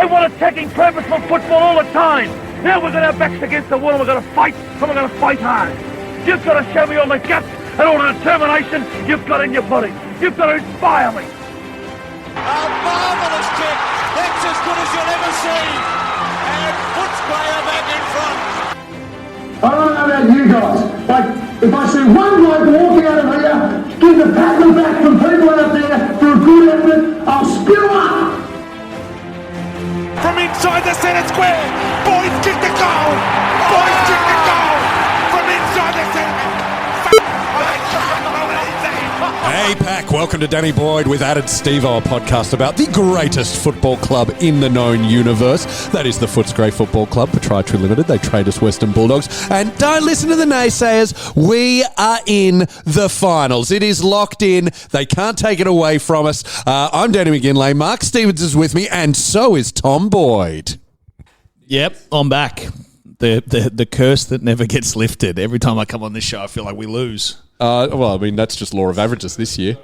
They want attacking, purposeful football all the time. Now we've got our backs against the wall and we're going to fight, and we're going to fight hard. You've got to show me all the guts and all the determination you've got in your body. You've got to inspire me. A marvellous kick. That's as good as you'll ever see. And puts player back in front. I don't know about you guys, but if I see one bloke walking out of here, give the paddle back from people out there for a good effort, I'll spew up. From inside the centre square, Boyd kicked the goal. Boyd kicked the goal from inside the centre. Hey Pack, welcome to Danny Boyd with added Stevo, a podcast about the greatest football club in the known universe. That is the Footscray Football Club, Proprietary Limited. They trade us Western Bulldogs. And don't listen to the naysayers. We are in the finals. It is locked in. They can't take it away from us. I'm Danny McGinlay. Mark Stevens is with me, and so is Tom Boyd. Yep, I'm back. The curse that never gets lifted. Every time I come on this show, I feel like we lose. Well, I mean, that's just law of averages this year.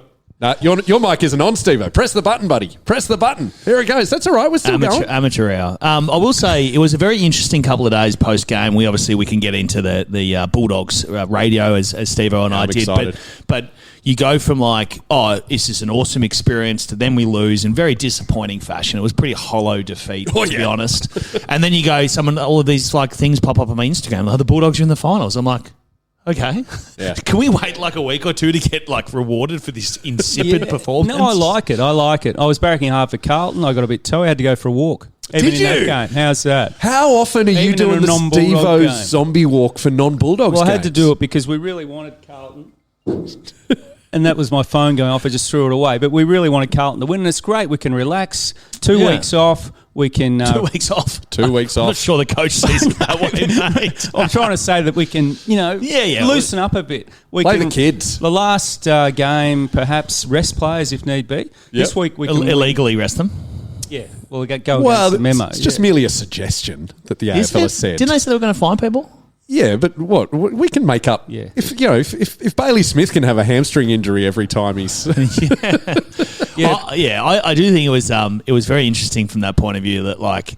Your mic isn't on, Stevo. Press the button, buddy. Press the button. Here it goes. That's all right. We're still going. Amateur hour. I will say it was a very interesting couple of days post-game. We can get into the Bulldogs radio as Stevo and I did. Excited. But you go from like, oh, this is an awesome experience, to then we lose in very disappointing fashion. It was a pretty hollow defeat, to be honest. And then you go, all of these like things pop up on my Instagram. Like, the Bulldogs are in the finals. I'm like, okay. Yeah. Can we wait like a week or two to get like rewarded for this insipid performance? No, I like it. I was barracking hard for Carlton. I got a bit toe. I had to go for a walk. Did you? That game. How's that? How often are you doing the Stevo's zombie walk for non-Bulldogs Well, I had games? to do it because we really wanted Carlton. And that was my phone going off. I just threw it away. But we really wanted Carlton to win, and it's great. We can relax. 2 weeks off. We can 2 weeks off. 2 weeks off. I'm not sure the coach sees it that way, mate. I'm trying to say that we can, loosen up a bit. Play the kids. The last game, perhaps rest players if need be. Yep. This week we can illegally rest them. Yeah, well, against the memo. It's just merely a suggestion that the AFL has said. Didn't they say they were going to fine people? Yeah, but what we can make up. Yeah. If Bailey Smith can have a hamstring injury every time he's. I do think it was very interesting from that point of view that like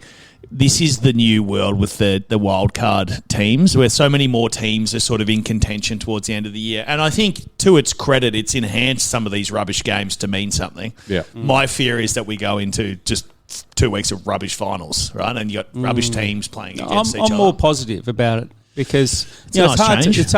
this is the new world with the wild card teams, where so many more teams are sort of in contention towards the end of the year. And I think to its credit, it's enhanced some of these rubbish games to mean something. Yeah. My fear is that we go into just 2 weeks of rubbish finals, right? And you got rubbish teams playing against each other. I'm more positive about it. Because it's a nice change.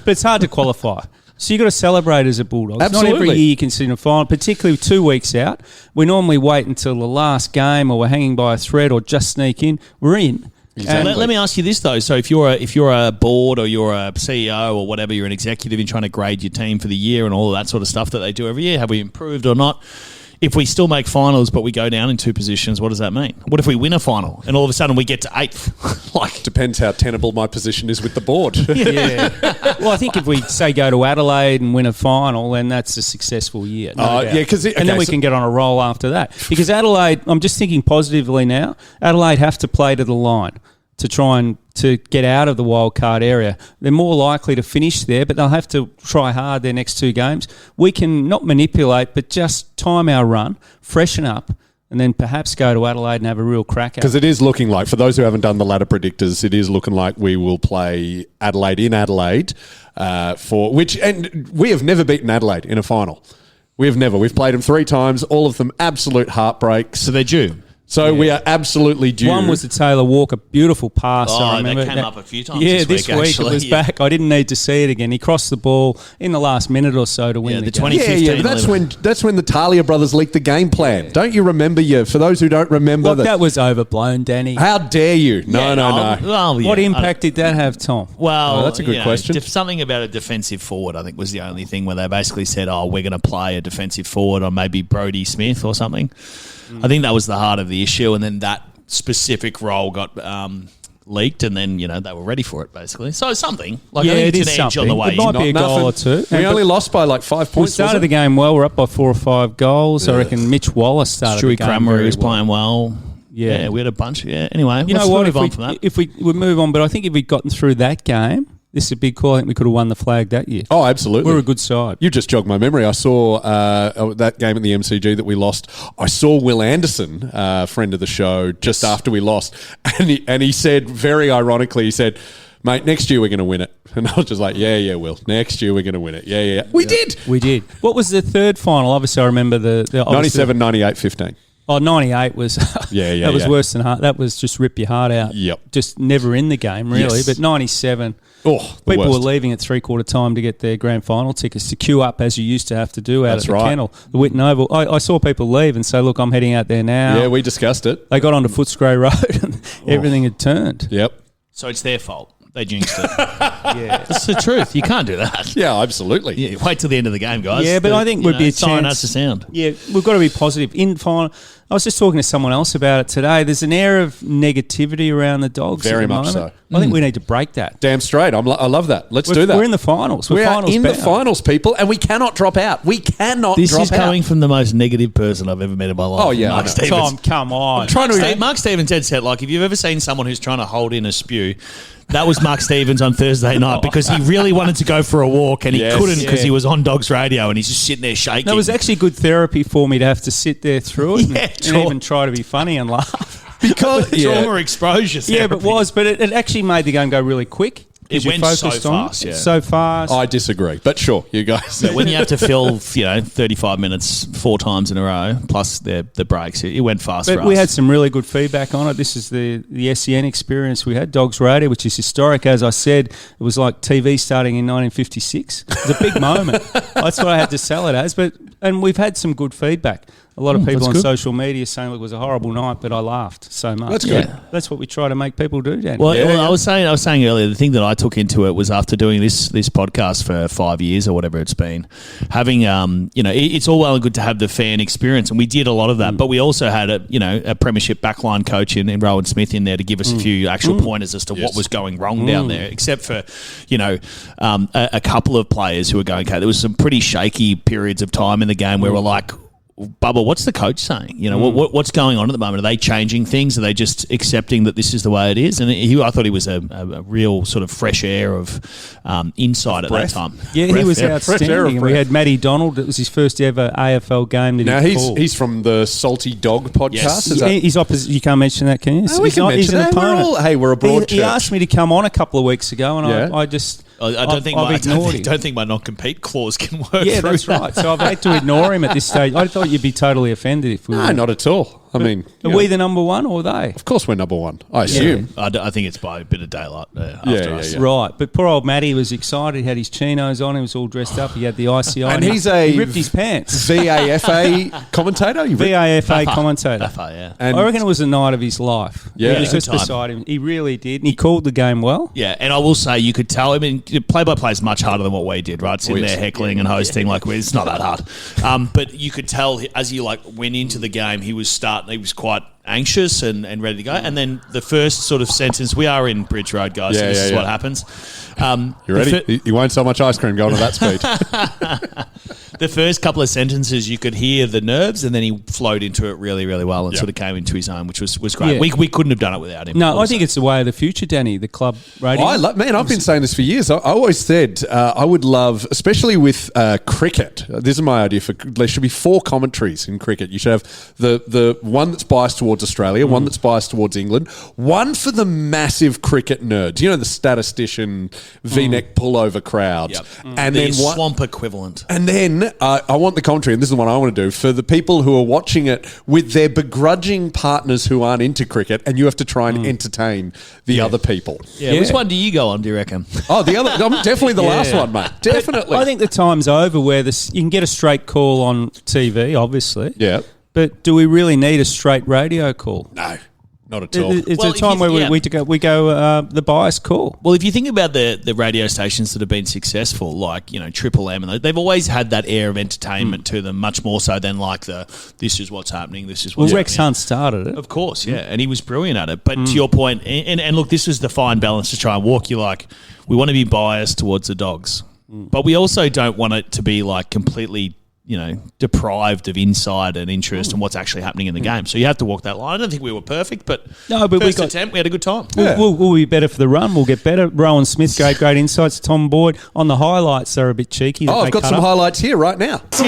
But it's hard to qualify. So you've got to celebrate as a Bulldog. Absolutely. Not every year you can sit in a final, particularly 2 weeks out. We normally wait until the last game, or we're hanging by a thread, or just sneak in. We're in. Exactly. Let me ask you this though: so if you're a board or you're a CEO or whatever, you're an executive and trying to grade your team for the year and all of that sort of stuff that they do every year, have we improved or not? If we still make finals but we go down in 2 positions, what does that mean? What if we win a final and all of a sudden we get to 8th? Like, depends how tenable my position is with the board. Yeah. Well, I think if we say go to Adelaide and win a final, then that's a successful year. And then we can get on a roll after that. Because Adelaide, I'm just thinking positively now. Adelaide have to play to the line to try to get out of the wild card area. They're more likely to finish there, but they'll have to try hard their next 2 games. We can not manipulate, but just time our run, freshen up, and then perhaps go to Adelaide and have a real crack at it. Because it is looking like, for those who haven't done the ladder predictors, it is looking like we will play Adelaide in Adelaide, and we have never beaten Adelaide in a final. We have never. We've played them 3 times, all of them absolute heartbreaks. So they're due. So we are absolutely due. One was the Taylor Walker, beautiful pass. I remember that came up a few times. This week it was back. I didn't need to see it again. He crossed the ball in the last minute or so to win the game. 2015. That's when the Talia brothers leaked the game plan. Yeah. Don't you remember? For those who don't remember, that was overblown, Danny. How dare you? No. Well, what impact did that have, Tom? Well, that's a good question. Something about a defensive forward, I think, was the only thing where they basically said, we're going to play a defensive forward on maybe Brodie Smith or something. I think that was the heart of the issue, and then that specific role got leaked, and then they were ready for it basically. So something I think it it's is an edge something. on the way. It might be a goal or 2. We only lost by like 5 points. We started the game well. We're up by 4 or 5 goals. I reckon Mitch Wallace started the game Cranberry was well. playing well. Yeah, we had a bunch. Yeah. Anyway, let's move on from that. If we move on, but I think if we'd gotten through that game, this is a big call. I think we could have won the flag that year. Oh, absolutely. We're a good side. You just jogged my memory. I saw that game at the MCG that we lost. I saw Will Anderson, friend of the show, just after we lost. And he said, very ironically, he said, mate, next year we're going to win it. And I was just like, yeah, Will. Next year we're going to win it. Yeah. We did. We did. What was the third final? Obviously, I remember the 97, 98, 15. Oh, 98 was that was worse than heart. That was just rip your heart out. Yep. Just never in the game, really. Yes. But 97, people were leaving at three-quarter time to get their grand final tickets to queue up as you used to have to do out at the kennel, the Whitten Oval. I saw people leave and say, look, I'm heading out there now. Yeah, we discussed it. They got onto Footscray Road and everything had turned. Yep. So it's their fault. They jinxed it. Yeah, it's the truth. You can't do that. Yeah, absolutely. Yeah, wait till the end of the game, guys. Yeah, but I think would be a sign chance. us to sound. Yeah, we've got to be positive. In final, I was just talking to someone else about it today. There's an air of negativity around the Dogs. Very at the much moment. so. I think we need to break that. Damn straight. I love that. Let's do that. We're in the finals. We're finals in bound. the finals, people, and we cannot drop out. We cannot This drop is out. coming from the most negative person I've ever met in my life. Oh, yeah, Mark I know. Stevens. Tom, come on. Mark Stevens dead set. Like, if you've ever seen someone who's trying to hold in a spew, that was Mark Stevens on Thursday night because he really wanted to go for a walk and he couldn't because he was on Dogs Radio and he's just sitting there shaking. That was actually good therapy for me to have to sit there through it and even try to be funny and laugh. Because trauma exposure therapy. Yeah, but it actually made the game go really quick. It went so fast, So fast. I disagree, but sure, you guys. When you have to fill, 35 minutes 4 times in a row, plus the breaks, it went fast for us. But we had some really good feedback on it. This is the SEN experience we had, Dogs Radio, which is historic. As I said, it was like TV starting in 1956. It was a big moment. That's what I had to sell it as. And we've had some good feedback. A lot of people on social media saying it was a horrible night, but I laughed so much. That's good. Yeah. That's what we try to make people do, Danny. Well, I was saying earlier, the thing that I took into it was after doing this podcast for 5 years or whatever it's been, having it's all well and good to have the fan experience, and we did a lot of that. But we also had a premiership backline coach in Rowan Smith in there to give us a few actual pointers as to what was going wrong down there. Except for a couple of players who were going, okay, there was some pretty shaky periods of time in the game where we're like, Bubba, what's the coach saying? What's going on at the moment? Are they changing things? Are they just accepting that this is the way it is? And I thought he was a real sort of fresh air of insight at that time. Yeah, he was outstanding. And we had Matty Donald. It was his first ever AFL game that he called. He's from the Salty Dog podcast. Yes. He's opposite. You can't mention that, can you? No, we can mention that. We're a broad church. He asked me to come on a couple of weeks ago, and I just... I don't think my non-compete clause can work. Yeah, that's right. So I've had to ignore him at this stage. I thought you'd be totally offended if we were. No, not at all. I mean, are we the number one or they? Of course, we're number one. I assume. I think it's by a bit of daylight after us. Right, but poor old Matty was excited. He had his chinos on. He was all dressed up. He had the ICI, and he ripped his pants. VAFA commentator. VAFA commentator. And I reckon it was the night of his life. Yeah, he was just beside him. He really did, and he called the game well. Yeah, and I will say you could tell. I mean, play-by-play is much harder than what we did, right? Sitting there heckling and hosting it's not that hard. But you could tell as he went into the game, he was quite anxious and ready to go. And then the first sort of sentence, we are in Bridge Road, guys, so this is what happens. You ready? You won't sell much ice cream going at that speed. The first couple of sentences, you could hear the nerves, and then he flowed into it really, really well and sort of came into his own, which was great. Yeah. We couldn't have done it without him. No, I think it's the way of the future, Danny, the club radio. I've been saying this for years. I always said I would love, especially with cricket, this is my idea, there should be 4 commentaries in cricket. You should have the one that's biased towards Australia, one that's biased towards England, one for the massive cricket nerds, the statistician V-neck pullover crowd. Yep. And the then swamp equivalent. And then I want the commentary, and this is the one I want to do, for the people who are watching it with their begrudging partners who aren't into cricket, and you have to try and entertain the other people. Yeah. Which one do you go on, do you reckon? Oh, the other, definitely the last one, mate. Definitely. I think the time's over where you can get a straight call on TV, obviously. Yeah. But do we really need a straight radio call? No. Not at all. It's a time where we go the bias call. Well, if you think about the radio stations that have been successful, like Triple M, and they've always had that air of entertainment to them, much more so than this is what's happening. This is what's Rex Hunt started it, of course, and he was brilliant at it. But to your point, and look, this was the fine balance to try and walk. We want to be biased towards the Dogs, but we also don't want it to be completely deprived of insight and interest and what's actually happening in the game. So you have to walk that line. I don't think we were perfect, but first attempt, we had a good time. We'll be better for the run. We'll get better. Rowan Smith, great insights. Tom Boyd on the highlights. They're a bit cheeky. I've got some highlights here right now. It's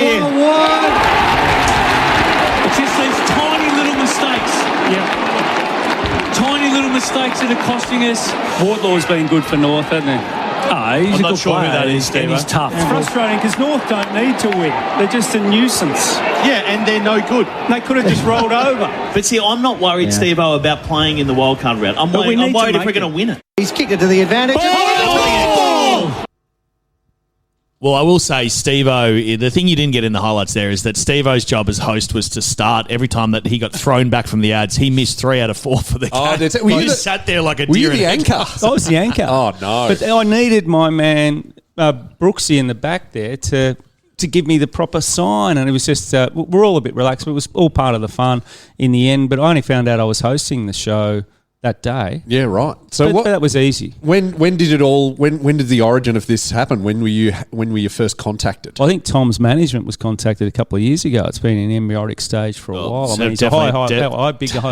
just these tiny little mistakes. Tiny little mistakes that are costing us. Wardlaw's been good for North, hasn't he? He's I'm a not good sure player, who that is, and he's tough. It's frustrating because North don't need to win. They're just a nuisance. Yeah, and they're no good. They could have just rolled over. But see, I'm not worried, Stevo, about playing in the wildcard round. I'm worried if we're going to win it. He's kicked it to the advantage. Well, I will say, Stevo, the thing you didn't get in the highlights there is that Stevo's job as host was to start every time that he got thrown back from the ads. He missed 3 out of 4 for the game. He just sat there like a deer. Were you the anchor? I was the anchor. Oh, no. But I needed my man, Brooksy, in the back there to give me the proper sign. And it was just, we're all a bit relaxed. But it was all part of the fun in the end. But I only found out I was hosting the show that day. Yeah, right. So but that was easy. When did it all? When did the origin of this happen? When were you first contacted? I think Tom's management was contacted a couple of years ago. It's been in embryotic stage for a while. I mean, he's a high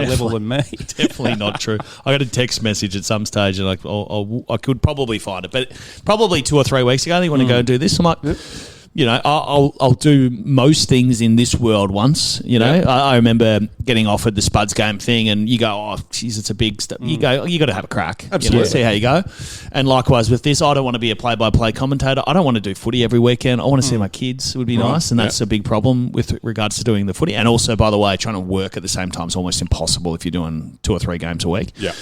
level than me. Definitely not true. I got a text message at some stage, and I could probably find it, but probably 2 or 3 weeks ago, they want to go and do this. I'm like. Yep. I'll do most things in this world once. I remember getting offered the Spuds game thing, and you go, "Oh, geez, it's a big step." You go, "You got to have a crack." Absolutely. See how you go. And likewise with this, I don't want to be a play-by-play commentator. I don't want to do footy every weekend. I want to see my kids. It would be nice, and that's a big problem with regards to doing the footy. And also, by the way, trying to work at the same time is almost impossible if you're doing 2 or 3 games a week. Yeah.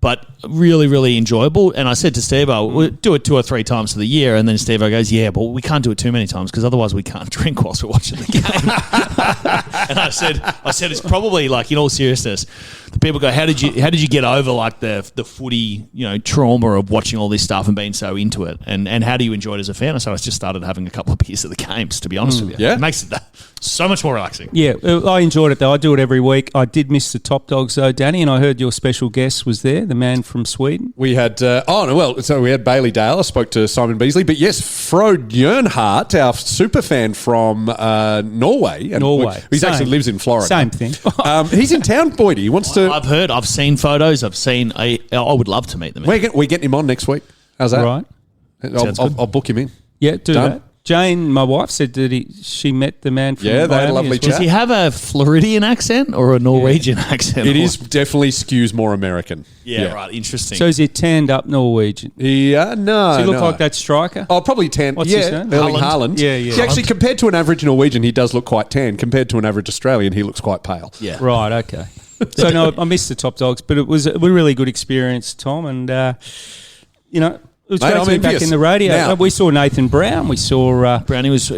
But really, really enjoyable. And I said to Steve, we'll do it 2 or 3 times of the year. And then Steve goes, yeah, but we can't do it too many times because otherwise we can't drink whilst we're watching the game. And I said, it's probably like, in all seriousness, the people go, how did you get over like the footy, trauma of watching all this stuff and being so into it? And how do you enjoy it as a fan? So I just started having a couple of beers at the games, to be honest with you. Yeah. It makes it so much more relaxing. Yeah, I enjoyed it though. I do it every week. I did miss the Top Dogs though, Danny, and I heard your special guest was there, the man from Sweden. We had so we had Bailey Dale. I spoke to Simon Beasley, but yes, Frode Jernhardt, our super fan from Norway. Norway. He actually lives in Florida. Same thing. He's in town, Boydie. He wants to. I've seen photos. I would love to meet them. We're getting him on next week. How's that? Right. I'll book him in. Yeah, do Done. that. Jane, my wife, said that she met the man from they had a Miami lovely as well. Does he have a Floridian accent or a Norwegian accent? It is definitely skews more American. Yeah, right. Interesting. So is he tanned up Norwegian? Yeah, no. Does he look like that striker? Oh, probably tan. What's his name? Erling Haaland. Yeah. See, actually, compared to an average Norwegian, he does look quite tan. Compared to an average Australian, he looks quite pale. Yeah. Right, okay. So, no, I missed the Top Dogs, but it was a really good experience, Tom, and, it was great to be back in the radio. Now, we saw Nathan Brown. We saw Brown. He was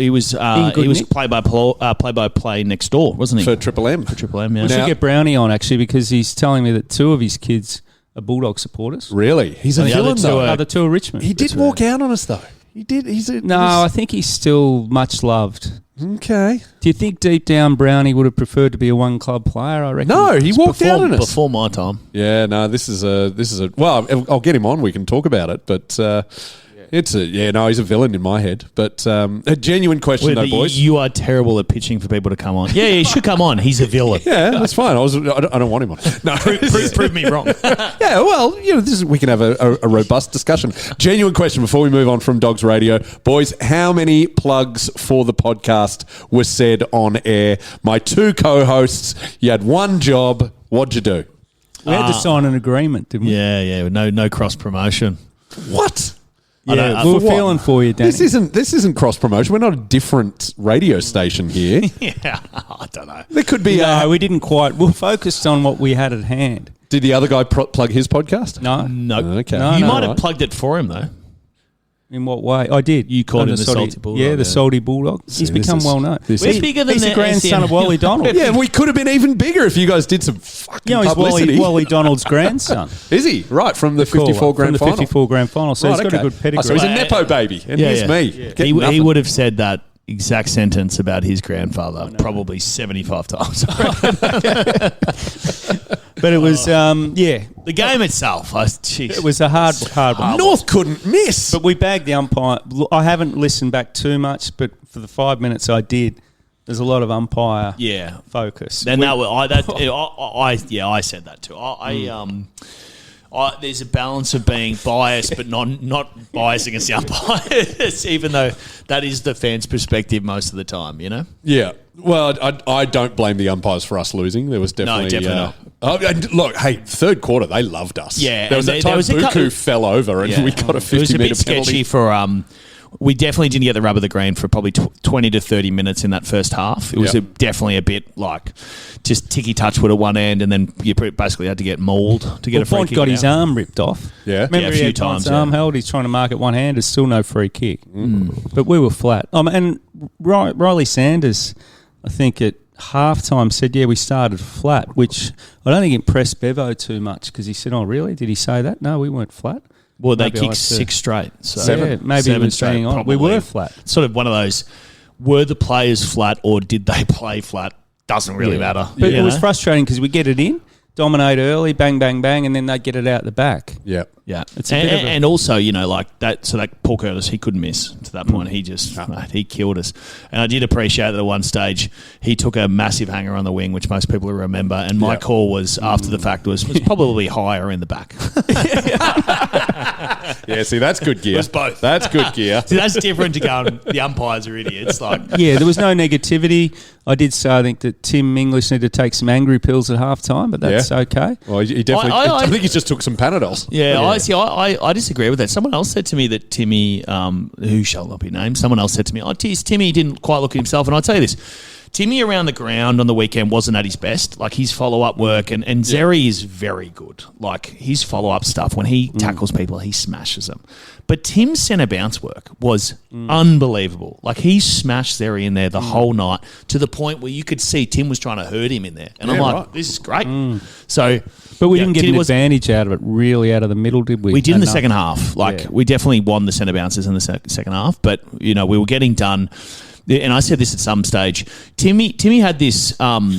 play-by-play next door, wasn't he? For Triple M. Yeah. We should get Brownie on, actually, because he's telling me that 2 of his kids are Bulldog supporters. Really? He's a villain, though. Other 2 are Richmond. He did walk out on us, though. He did. I think he's still much loved. Okay. Do you think deep down Brownie would have preferred to be a one-club player, I reckon? No, he walked out on us. Before my time. Yeah, no, this is a well, I'll get him on, we can talk about it, but he's a villain in my head. But a genuine question, though, boys. You are terrible at pitching for people to come on. Yeah, he should come on. He's a villain. Yeah, that's fine. I don't want him on. No, prove me wrong. Yeah, well, we can have a robust discussion. Genuine question before we move on from Dogs Radio, boys. How many plugs for the podcast were said on air? My 2 co-hosts. You had one job. What'd you do? We had to sign an agreement, didn't we? Yeah. No cross promotion. What? Yeah, we're feeling for you, Danny. This isn't cross promotion. We're not a different radio station here. Yeah, I don't know. There could be. No, we didn't quite. We're focused on what we had at hand. Did the other guy plug his podcast? No. Okay. No, you might have plugged it for him though. In what way? I did. You called him the Salty Bulldog. Yeah, the Salty Bulldog. He's become well known. We're bigger than he's the grandson of Wally Donald. Yeah, we could have been even bigger if you guys did some fucking publicity. He's Wally Donald's grandson. Is he? Right, from the 54 grand final. From the 54 grand final. So he's got a good pedigree. So he's a Nepo baby. And here's me. Yeah. He would have said that exact sentence about his grandfather probably 75 times. But it was, The game itself, it was a hard one. North couldn't miss. But we bagged the umpire. I haven't listened back too much, but for the 5 minutes I did, there's a lot of umpire focus. Then I said that too. There's a balance of being biased, but not biased against the umpires, even though that is the fans' perspective most of the time, you know? Yeah. Well, I don't blame the umpires for us losing. There was definitely not. And look, hey, third quarter, they loved us. Yeah. There was that time Buku fell over and we got a 50-metre penalty. It was a bit sketchy for... we definitely didn't get the rub of the green for probably 20 to 30 minutes in that first half. It was definitely a bit like just ticky touch with a one end, and then you basically had to get mauled to get a free kick. Got his arm ripped off. Yeah, remember a few times. Arm held. He's trying to mark it one hand. There's still no free kick. But we were flat. And Riley Sanders, I think at halftime said, "Yeah, we started flat," which I don't think impressed Bevo too much because he said, "Oh, really? Did he say that?" No, we weren't flat. Well, they kicked 6 straight. So maybe seven it was staying on. We were flat. Sort of one of those, were the players flat or did they play flat? Doesn't really matter. But it was frustrating because we get it in, dominate early, bang, bang, bang, and then they get it out the back. Yeah. Yeah. And also, you know, like that, so that Paul Curtis, he couldn't miss to that point. He just, he killed us. And I did appreciate that at one stage, he took a massive hanger on the wing, which most people will remember. And my call was, after the fact, was probably higher in the back. Yeah, see, that's good gear. It was both. That's good gear. See, that's different to going, the umpires are idiots. Like, yeah, there was no negativity. I did say I think that Tim English needed to take some angry pills at half-time, but that's okay. Well, he definitely... I think he just took some Panadols. I disagree with that. Someone else said to me that Timmy, who shall not be named, someone else said to me, Timmy didn't quite look at himself. And I'll tell you this, Timmy around the ground on the weekend wasn't at his best. Like, his follow-up work, and Zeri is very good. Like, his follow-up stuff, when he tackles people, he smashes them. But Tim's centre bounce work was unbelievable. Like, he smashed Zeri in there the whole night to the point where you could see Tim was trying to hurt him in there. And I'm like, this is great. So... But we didn't get an advantage out of it, really, out of the middle, did we? We did in the second half. Like, we definitely won the centre bounces in the second half, but, you know, we were getting done. And I said this at some stage. Timmy had this,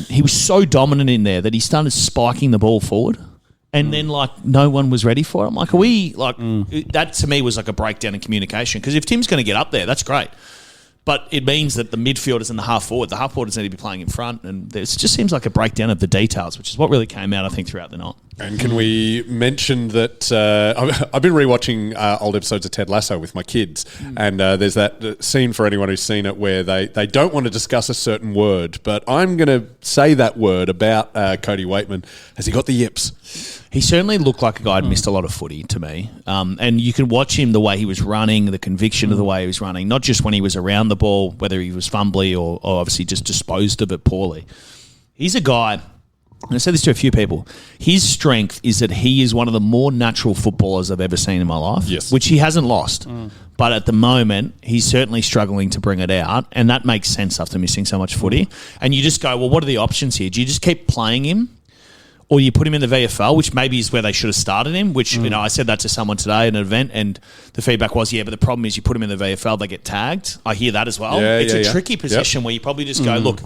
he was so dominant in there that he started spiking the ball forward. And then, like, no one was ready for it. I'm like, are we, like, that to me was like a breakdown in communication. Because if Tim's going to get up there, that's great. But it means that the midfielders and the half forwarders need to be playing in front, and it just seems like a breakdown of the details, which is what really came out, I think, throughout the night. And can we mention that I've been rewatching old episodes of Ted Lasso with my kids, and there's that scene for anyone who's seen it where they don't want to discuss a certain word, but I'm going to say that word about Cody Waitman. Has he got the yips? He certainly looked like a guy who'd missed a lot of footy to me. And you can watch him the way he was running, the conviction of the way he was running, not just when he was around the ball, whether he was fumbly or obviously just disposed of it poorly. He's a guy, and I said this to a few people, his strength is that he is one of the more natural footballers I've ever seen in my life, which he hasn't lost. But at the moment, he's certainly struggling to bring it out, and that makes sense after missing so much footy. And you just go, well, what are the options here? Do you just keep playing him? Or you put him in the VFL, which maybe is where they should have started him, which, you know, I said that to someone today at an event, and the feedback was, but the problem is you put him in the VFL, they get tagged. I hear that as well. It's a tricky position where you probably just go, look,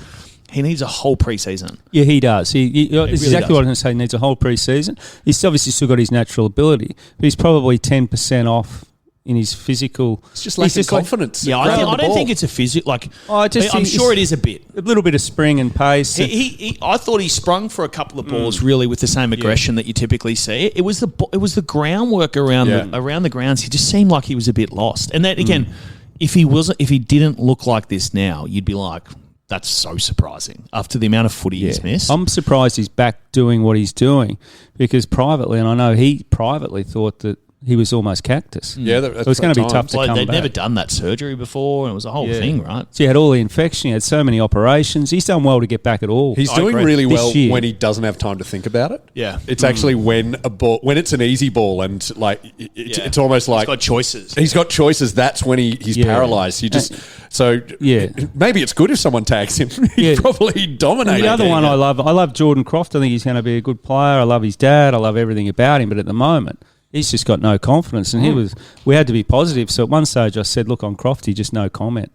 he needs a whole pre-season. Yeah, he does. It's really exactly what I'm going to say. He needs a whole pre-season. He's obviously still got his natural ability, but he's probably 10% off in his physical. It's just lacking confidence. I don't think it's a physical. Like, I'm sure it is a bit. A little bit of spring and pace. I thought he sprung for a couple of balls really with the same aggression that you typically see. It was the groundwork around the grounds. He just seemed like he was a bit lost. And then again, if he didn't look like this now, you'd be like, that's so surprising after the amount of footy he's missed. I'm surprised he's back doing what he's doing, because privately, and I know he privately thought that he was almost cactus. Yeah, so it's going to be tough to come back. They'd never done that surgery before, and it was a whole thing, right? So he had all the infection, he had so many operations. He's done well to get back at all. He's doing really well when he doesn't have time to think about it. Yeah. It's actually when it's an easy ball and like it's almost like... He's got choices. He's got choices. That's when he's paralysed. Maybe it's good if someone tags him. He'd probably dominate. The other one I love Jordan Croft. I think he's going to be a good player. I love his dad. I love everything about him. But at the moment, he's just got no confidence. And we had to be positive. So at one stage I said, look, on Crofty, just no comment.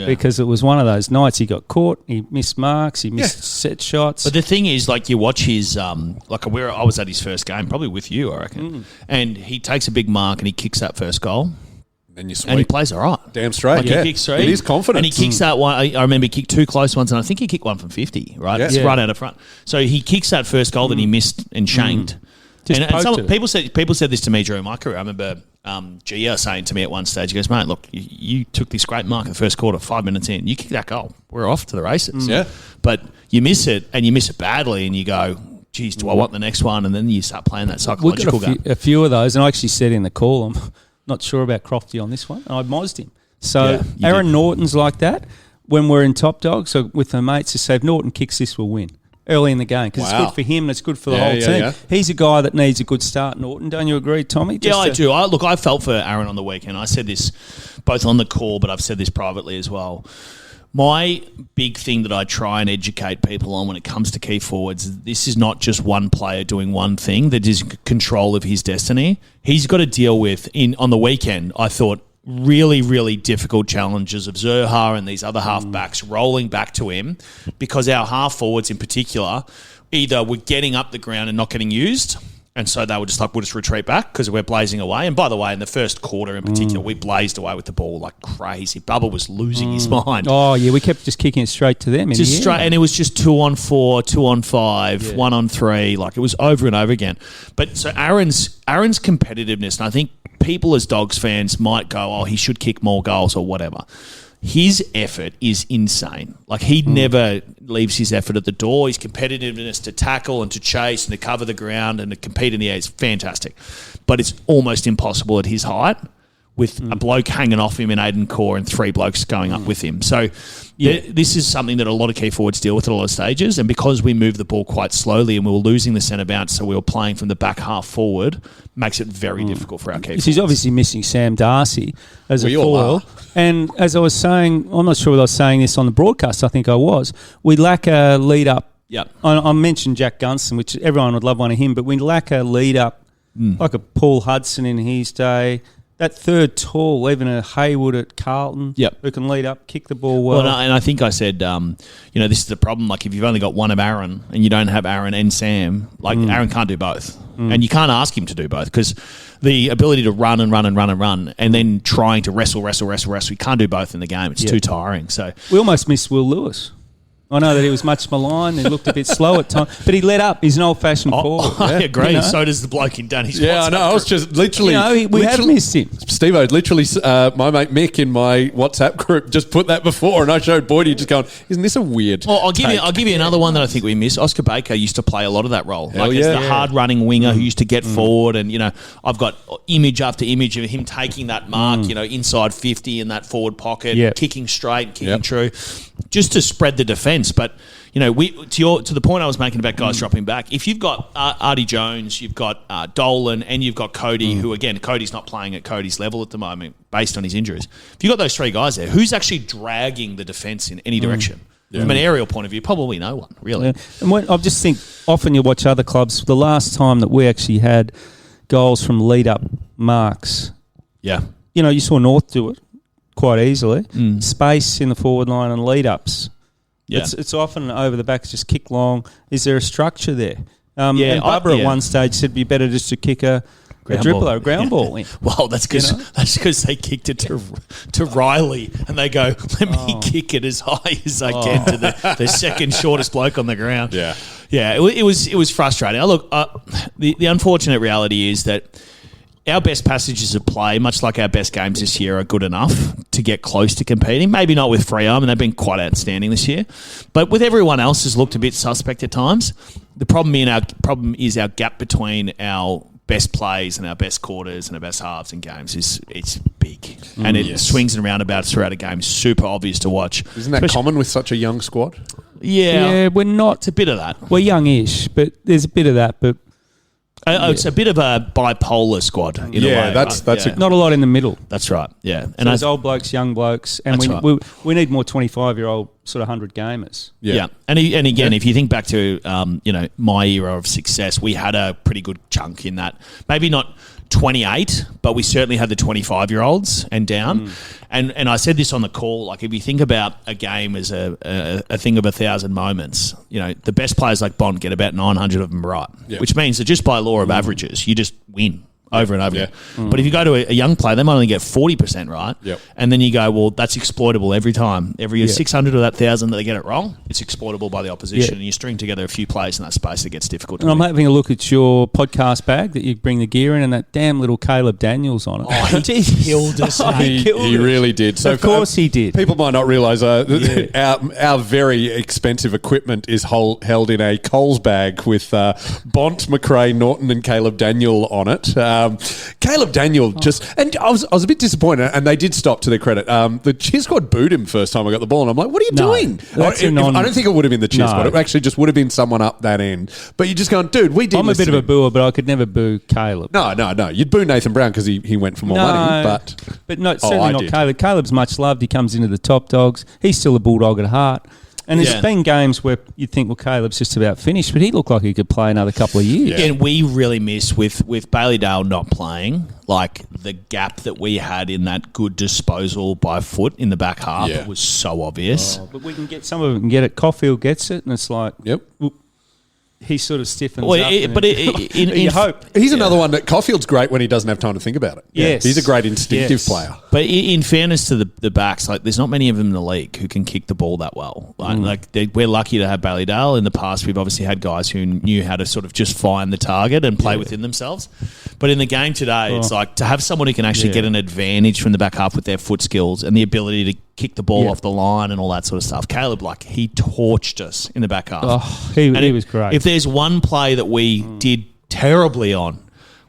because it was one of those nights he got caught, he missed marks, he missed set shots. But the thing is, like, you watch his I was at his first game, probably with you, I reckon, and he takes a big mark and he kicks that first goal. And he plays all right. Damn straight, He kicks three. It is confidence. And he kicks that one. I remember he kicked 2 close ones, and I think he kicked one from 50, right? It's right out of front. So he kicks that first goal that he missed and shanked. People said this to me during my career. I remember Gia saying to me at one stage, he goes, mate, look, you took this great mark in the first quarter, 5 minutes in. You kick that goal. We're off to the races. Yeah. But you miss it, and you miss it badly, and you go, geez, do I want the next one? And then you start playing that psychological game. A few of those, and I actually said in the call, I'm not sure about Crofty on this one, and I mozzed him. So Aaron Norton's like that. When we're in Top Dog, so with the mates, to say if Norton kicks this, we'll win early in the game because it's good for him and it's good for the whole team. Yeah. He's a guy that needs a good start, Norton. Don't you agree, Tommy? I do. I felt for Aaron on the weekend. I said this both on the call, but I've said this privately as well. My big thing that I try and educate people on when it comes to key forwards, this is not just one player doing one thing that is control of his destiny. He's got to deal with, on the weekend, I thought, really, really difficult challenges of Zerha and these other half-backs rolling back to him because our half-forwards in particular either were getting up the ground and not getting used, and so they were just like, we'll just retreat back because we're blazing away. And by the way, in the first quarter in particular, we blazed away with the ball like crazy. Bubba was losing his mind. Oh, yeah, we kept just kicking it straight to them. Just straight, and it was just 2-on-4, 2-on-5, 1-on-3. Like, it was over and over again. But so Aaron's competitiveness, and I think people as Dogs fans might go, oh, he should kick more goals or whatever. His effort is insane. Like, he never leaves his effort at the door. His competitiveness to tackle and to chase and to cover the ground and to compete in the air is fantastic. But it's almost impossible at his height with a bloke hanging off him in Aiden Core and 3 blokes going up with him. So this is something that a lot of key forwards deal with at a lot of stages. And because we moved the ball quite slowly and we were losing the centre bounce, so we were playing from the back half forward, makes it very difficult for our key forwards. He's obviously missing Sam Darcy as a foil. And as I was saying, I'm not sure whether I was saying this on the broadcast, I think I was, we lack a lead-up. Yep. I mentioned Jack Gunston, which everyone would love one of him, but we lack a lead-up like a Paul Hudson in his day. That third tall, even a Haywood at Carlton, who can lead up, kick the ball well. And I think I said, this is the problem. Like, if you've only got one of Aaron and you don't have Aaron and Sam, like, Aaron can't do both. And you can't ask him to do both because the ability to run and then trying to wrestle, we can't do both in the game. It's too tiring. So we almost missed Will Lewis. I know that he was much maligned. He looked a bit slow at times, but he let up. He's an old-fashioned forward. I agree. You know? So does the bloke in Danny's. Yeah, I know. I was just literally... we have missed him. Steve-O, literally, my mate Mick in my WhatsApp group just put that before, and I showed Boydie just going, isn't this a weird I'll give you another one that I think we miss. Oscar Baker used to play a lot of that role. As the hard-running winger who used to get forward, and, I've got image after image of him taking that mark, inside 50 in that forward pocket, kicking straight, kicking true, just to spread the defence. But to the point I was making about guys dropping back, if you've got Artie Jones, you've got Dolan, and you've got Cody, who, again, Cody's not playing at Cody's level at the moment based on his injuries. If you've got those 3 guys there, who's actually dragging the defence in any direction? From an aerial point of view, probably no one, really. And I just think often you watch other clubs, the last time that we actually had goals from lead-up marks, you saw North do it quite easily. Space in the forward line and lead-ups. Yeah. It's often over the back, it's just kick long. Is there a structure there? And Bubba at one stage said it'd be better just to kick a ground ball in. Well, that's because they kicked it to Riley, and they go, let me kick it as high as I can to the second shortest bloke on the ground. Yeah. It was frustrating. Look, the unfortunate reality is that our best passages of play, much like our best games this year, are good enough to get close to competing. Maybe not with Freo, and they've been quite outstanding this year. But with everyone else has looked a bit suspect at times. The problem is our gap between our best plays and our best quarters and our best halves in games it's big. And it swings and roundabouts throughout a game. Super obvious to watch. Isn't that common with such a young squad? Yeah, we're not. It's a bit of that. We're youngish, but there's a bit of that, but... It's a bit of a bipolar squad in a way. That's not a lot in the middle. That's right. Yeah, And there's old blokes, young blokes, and we need more 25-year-old sort of 100 gamers. Yeah. And again, if you think back to, my era of success, we had a pretty good chunk in that. Maybe not 28, but we certainly had the 25-year-olds and down. And I said this on the call, like if you think about a game as a thing of 1,000 moments, the best players like Bond get about 900 of them right, which means that just by law of averages, you just win over and over again. But if you go to a young player, they might only get 40% right. And then you go, well, that's exploitable every time. Every 600 of that 1,000 that they get it wrong, it's exploitable by the opposition. And you string together a few plays in that space, it gets difficult. And I'm having a look at your podcast bag that you bring the gear in, and that damn little Caleb Daniels on it. Oh, he just killed us. He really did. So of course he did. People might not realise our very expensive equipment is held in a Coles bag with Bont, McRae, Norton and Caleb Daniel on it. Caleb Daniel and I was a bit disappointed, and they did stop to their credit. The cheer squad booed him first time I got the ball, and I'm like, what are you doing? I don't think it would have been the cheer squad. It actually just would have been someone up that end. But you're just going, dude, we did. I'm a bit of a booer, but I could never boo Caleb. No. You'd boo Nathan Brown because he went for more money. But no, certainly not Caleb. Caleb's much loved. He comes into the top dogs. He's still a Bulldog at heart. And there's been games where you think, well, Caleb's just about finished, but he looked like he could play another couple of years. Yeah. And we really miss with Bailey Dale not playing, like the gap that we had in that good disposal by foot in the back half. It was so obvious. But we can get some of it and get it. Caulfield gets it, and it's like, he sort of stiffens up. You hope. He's another one that Caulfield's great when he doesn't have time to think about it. Yes. He's a great instinctive player. But in fairness to the backs, like there's not many of them in the league who can kick the ball that well. We're lucky to have Bailey Dale. In the past, we've obviously had guys who knew how to sort of just find the target and play within themselves. But in the game today, it's like to have someone who can actually get an advantage from the back half with their foot skills and the ability to kick the ball off the line and all that sort of stuff. Caleb, he torched us in the back half. He was great. If there's one play that we did terribly on,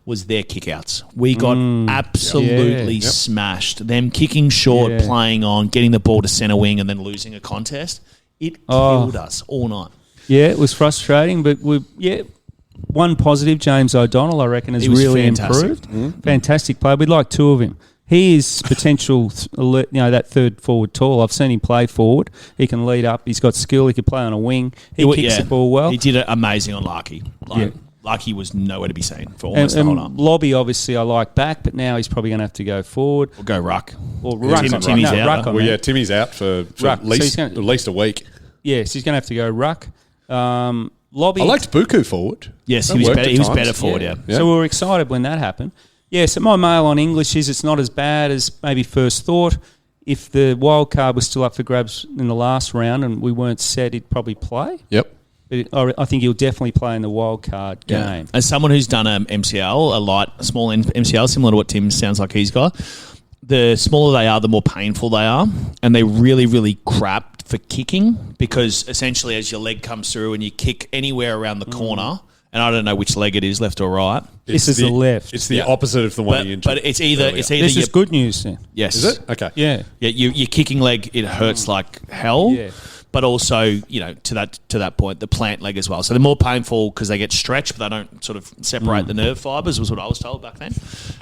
was their kickouts. We got absolutely smashed. Them kicking short, playing on, getting the ball to centre wing and then losing a contest. It killed us all night. Yeah, it was frustrating, but one positive, James O'Donnell, I reckon, has really improved. Fantastic player. We'd like two of him. He is potential, that third forward tall. I've seen him play forward. He can lead up. He's got skill. He can play on a wing. He kicks the ball well. He did it amazing on Larky. Larky was nowhere to be seen for almost the whole night. Lobby, obviously, I like back, but now he's probably going to have to go forward. Or go ruck. Or ruck. Timmy's out. Timmy's out for at least a week. Yes, he's going to have to go ruck. Lobby. I liked Buku forward. Yes, he was better forward, So we were excited when that happened. Yeah, so my mail on English is it's not as bad as maybe first thought. If the wild card was still up for grabs in the last round and we weren't set, he'd probably play. Yep. But I think he'll definitely play in the wild card game. As someone who's done an MCL, a small MCL, similar to what Tim sounds like he's got, the smaller they are, the more painful they are. And they're really, really crap for kicking because essentially as your leg comes through and you kick anywhere around the corner, and I don't know which leg it is, left or right. This is the left. It's the opposite of the one you injured. But it's either this is good news then. Yes. Is it? Okay. Yeah. Yeah, your kicking leg, it hurts like hell. Yeah. But also, to that point, the plant leg as well. So they're more painful because they get stretched, but they don't sort of separate the nerve fibres, was what I was told back then.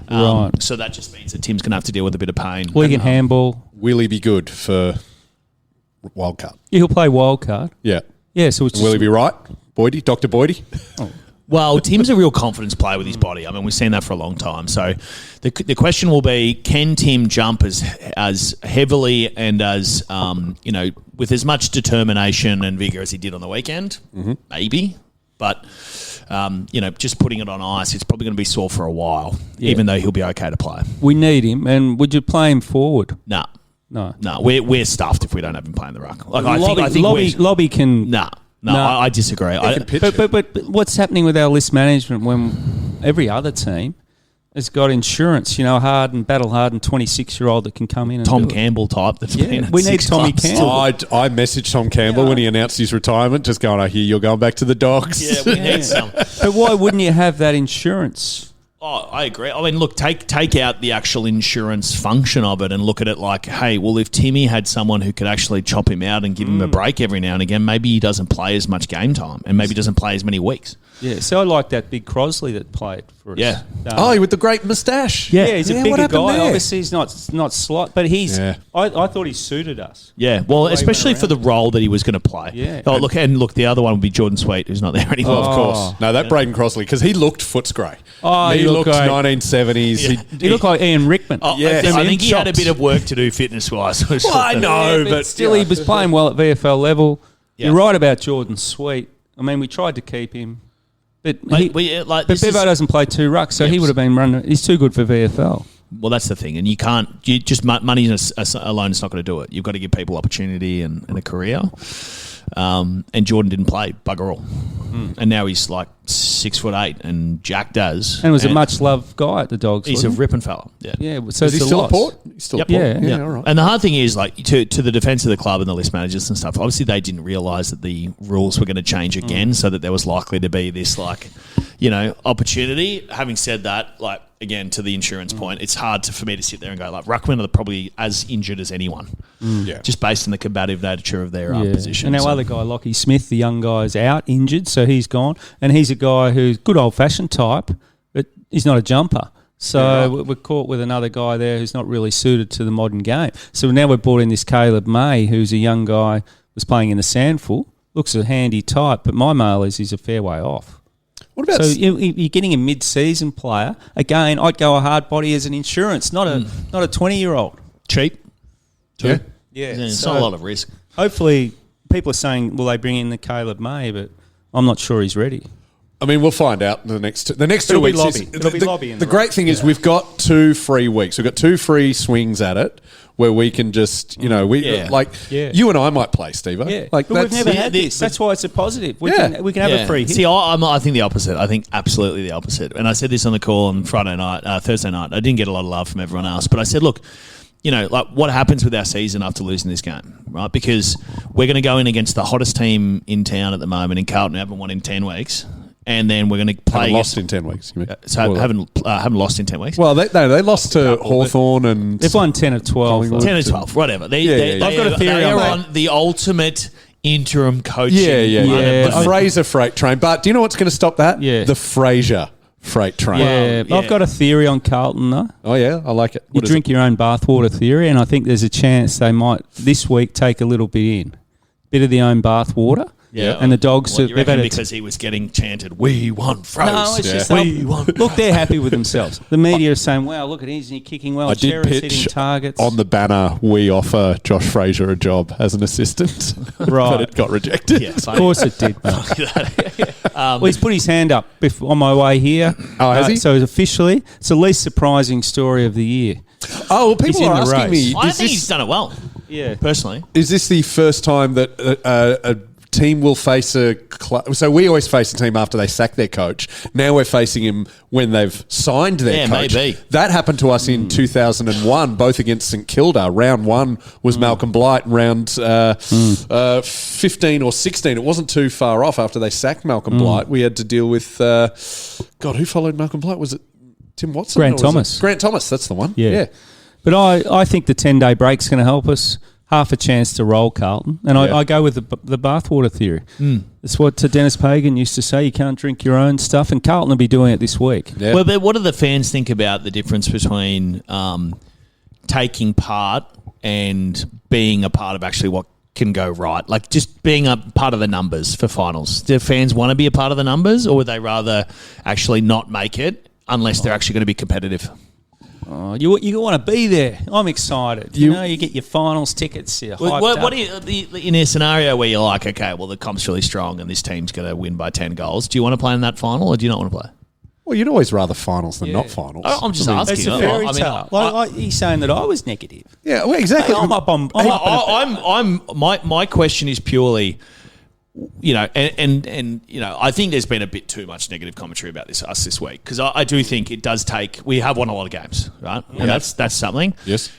Right. So that just means that Tim's going to have to deal with a bit of pain. Wigan handball. Will he be good for wildcard? Yeah, he'll play wildcard. Yeah. Yeah, so it's Will he be right? Boydie? Dr. Boydie? Oh. Well, Tim's a real confidence player with his body. I mean, we've seen that for a long time. So the question will be, can Tim jump as heavily and as, with as much determination and vigour as he did on the weekend? Mm-hmm. Maybe. But, just putting it on ice, it's probably going to be sore for a while, even though he'll be okay to play. We need him. And would you play him forward? No. No. We're stuffed if we don't have him playing the ruck. I think Lobby can... No, I disagree. But what's happening with our list management when every other team has got insurance? Hardened 26-year-old that can come in and Tom Campbell type. We need Tommy Campbell. I messaged Tom Campbell when he announced his retirement, just going, I hear you're going back to the Dogs. Yeah, we need some. But why wouldn't you have that insurance? Oh, I agree. I mean, look, take out the actual insurance function of it and look at it like, hey, well, if Timmy had someone who could actually chop him out and give him a break every now and again, maybe he doesn't play as much game time and maybe doesn't play as many weeks. Yeah, so I like that big Crosley that played for us. Yeah. With the great moustache. Yeah, he's a what bigger happened guy. there? Obviously, he's not slot, but he's. Yeah. I thought he suited us. Yeah, well, The way he especially went for the role that he was going to play. Yeah. Oh, look, the other one would be Jordan Sweet, who's not there anymore. Of course. No, that Braden Crossley, because he looked Footscray. Oh, he looked great. 1970s. He looked like Ian Rickman. Oh, Yes. I think he had a bit of work to do fitness-wise. Well, I know, Yeah, but still, he was playing well at VFL level. Yeah. You're right about Jordan Sweet. I mean, we tried to keep him, but but Bevo doesn't play 2 rucks, so he would have been running. He's too good for VFL. Well, that's the thing, and you can't. You just money alone is not going to do it. You've got to give people opportunity and a career. And Jordan didn't play bugger all, and now he's like 6'8" and jacked as. And was a much loved guy at the Dogs. He's a wasn't ripping fella. Yeah. he? Yeah. So is he it's a still loss. at Port? He's still at Yep. Port. Yeah. All right. And the hard thing is, like, to the defence of the club and the list managers and stuff, obviously they didn't realise that the rules were going to change again, so that there was likely to be this, like, opportunity. Having said that, like, again, to the insurance point, it's hard for me to sit there and go, like, ruckmen are probably as injured as anyone, just based on the combative nature of their position. And our other guy, Lockie Smith, the young guy, is out injured, so he's gone. And he's a guy who's good old-fashioned type, but he's not a jumper. So we're caught with another guy there who's not really suited to the modern game. So now we've brought in this Caleb May, who's a young guy, was playing in the Sandful, looks a handy type, but my mail is he's a fair way off. What about... So you're getting a mid-season player. Again, I'd go a hard body as an insurance, not a 20-year-old. cheap. Yeah. Yeah, It's so not a lot of risk. hopefully people are saying, will they bring in the Caleb May, but I'm not sure he's ready. I mean, we'll find out in the next 2 It'll be weeks. lobby. It'll be lobby in The the great race. thing is we've got 2 free weeks. We've got 2 free swings at it where we can just, you and I might play, Steve. Yeah, Like, but we've that's never had this. That's why it's a positive. We Yeah. can have a free hit. See, I think the opposite. I think absolutely the opposite. And I said this on the call on Thursday night. I didn't get a lot of love from everyone else, but I said, look, like, what happens with our season after losing this game, right? Because we're going to go in against the hottest team in town at the moment in Carlton, who haven't won in 10 weeks. And then we're going to play. Haven't lost in 10 weeks. You mean? So haven't lost in 10 weeks. Well, they lost to Hawthorn and... They've won 10 or 12. Collingwood. 10 or 12, whatever. They've got a theory they on are that. on the ultimate interim coaching. Yeah. The Fraser freight train. But do you know what's going to stop that? Yeah. The Fraser freight train. Yeah, I've got a theory on Carlton, though. Oh, yeah? I like it. You What is drink it? your own bathwater theory, and I think there's a chance they might this week take a little bit in. Bit of the own bathwater. Yeah. And the Dogs, What, you they've reckon had because he was getting chanted, "We want Froze." No, it's just we want. look, they're happy with themselves. The media are saying, "Wow, look at he's kicking well. I did Cherry's hitting pitch targets on the banner, we offer Josh Fraser a job as an assistant. Right. But it got rejected. Yeah, Of course it did. Well, he's put his hand up on my way here. Oh, has he? So it's the least surprising story of the year. Oh, well, He's people in are the asking race. me, I think he's done it well, Yeah. personally. is this the first time that a team will face a club? So we always face a team after they sack their coach. Now we're facing him when they've signed their coach. Maybe. That happened to us in 2001, both against St Kilda. Round 1 was Malcolm Blight. Round 15 or 16, it wasn't too far off after they sacked Malcolm Blight. We had to deal with, who followed Malcolm Blight? Was it Tim Watson? Grant or was Thomas. it Grant Thomas, that's the one. Yeah. But I think the 10-day break's going to help us. Half a chance to roll Carlton. And I go with the bathwater theory. It's what Dennis Pagan used to say. You can't drink your own stuff. And Carlton will be doing it this week. Yeah. Well, but what do the fans think about the difference between taking part and being a part of actually what can go right? Like just being a part of the numbers for finals. Do fans want to be a part of the numbers, or would they rather actually not make it unless they're actually going to be competitive? Oh, you want to be there. I'm excited. You get your finals tickets. You're hyped What up. do you, in a scenario where you're like, okay, well, the comp's really strong and this team's going to win by 10 goals, do you want to play in that final or do you not want to play? Well, you'd always rather finals than not finals. I'm just asking. It's a fairy tale. He's saying that I was negative. Yeah, well, exactly. I'm up on. My question is purely, I think there's been a bit too much negative commentary about us this week because I do think it does take. We have won a lot of games, right? And that's something. Yes.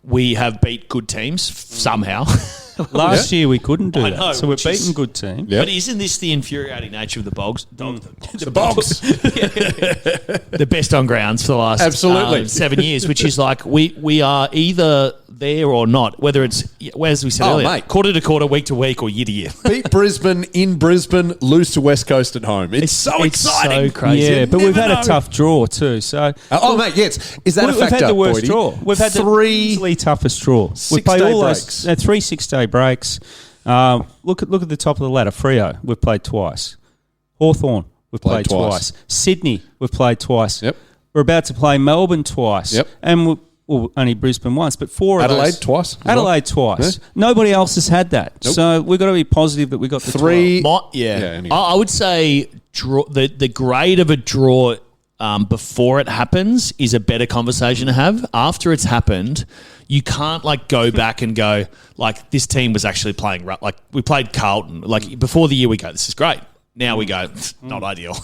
We have beat good teams somehow. Last year we couldn't do I know, that, so we're which is- beating good teams. Yep. But isn't this the infuriating nature of the Bogs? The Bogs. The best on grounds for the last Absolutely. 7 years, which is like we are either there or not, whether it's, as we said earlier, mate. quarter to quarter, week to week, or year to year. Beat Brisbane in Brisbane, lose to West Coast at home. It's so exciting. so crazy. Yeah, but we've had Never a know. tough draw too. So Mate, yes. Is that a we've factor, had the worst Boydie? draw. We've had the 3 easily toughest draw. We 6-day played all breaks. those 3 6-day breaks. Look at the top of the ladder. Freo, we've played twice. Hawthorn, we've played twice. Sydney, we've played twice. Yep. We're about to play Melbourne twice. Yep. And only Brisbane once, but 4 of Adelaide those. twice as well. Adelaide twice. Yeah. Nobody else has had that. Nope. So we've got to be positive that we got the 3. 12. Anyway. I would say the grade of a draw before it happens is a better conversation to have. After it's happened, you can't go back and go this team was actually playing we played Carlton before the year. We go, this is great. Now we go, not ideal.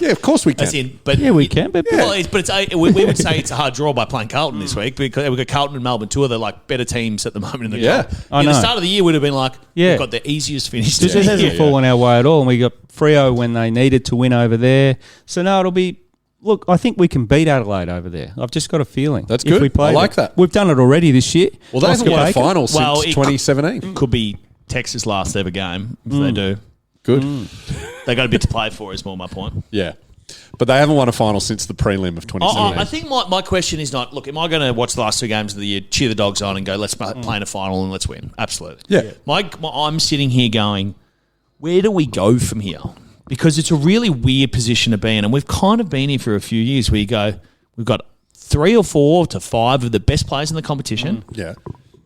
Yeah, of course we can. As in, but Yeah, we can. But we would say it's a hard draw by playing Carlton this week because we've got Carlton and Melbourne, 2 of the better teams at the moment in the Yeah. comp. I In the know. start of the year would have been Yeah. we've got the easiest finish. It hasn't fallen our way at all. And we got Freo when they needed to win over there. So, no, it'll be... Look, I think we can beat Adelaide over there. I've just got a feeling. That's if good. we play I like that. We've done it already this year. Well, they haven't Oscar won a Baker. final since Well, it 2017. Could be Texas' last ever game if they do. Good. They got a bit to play for, is more my point. Yeah. But they haven't won a final since the prelim of 2017. I think my question is not, look, am I going to watch the last 2 games of the year, cheer the Dogs on and go, let's play in a final and let's win? Absolutely. Yeah. I'm sitting here going, where do we go from here? Because it's a really weird position to be in. And we've kind of been here for a few years where you go, we've got 3 or 4 to 5 of the best players in the competition. Yeah.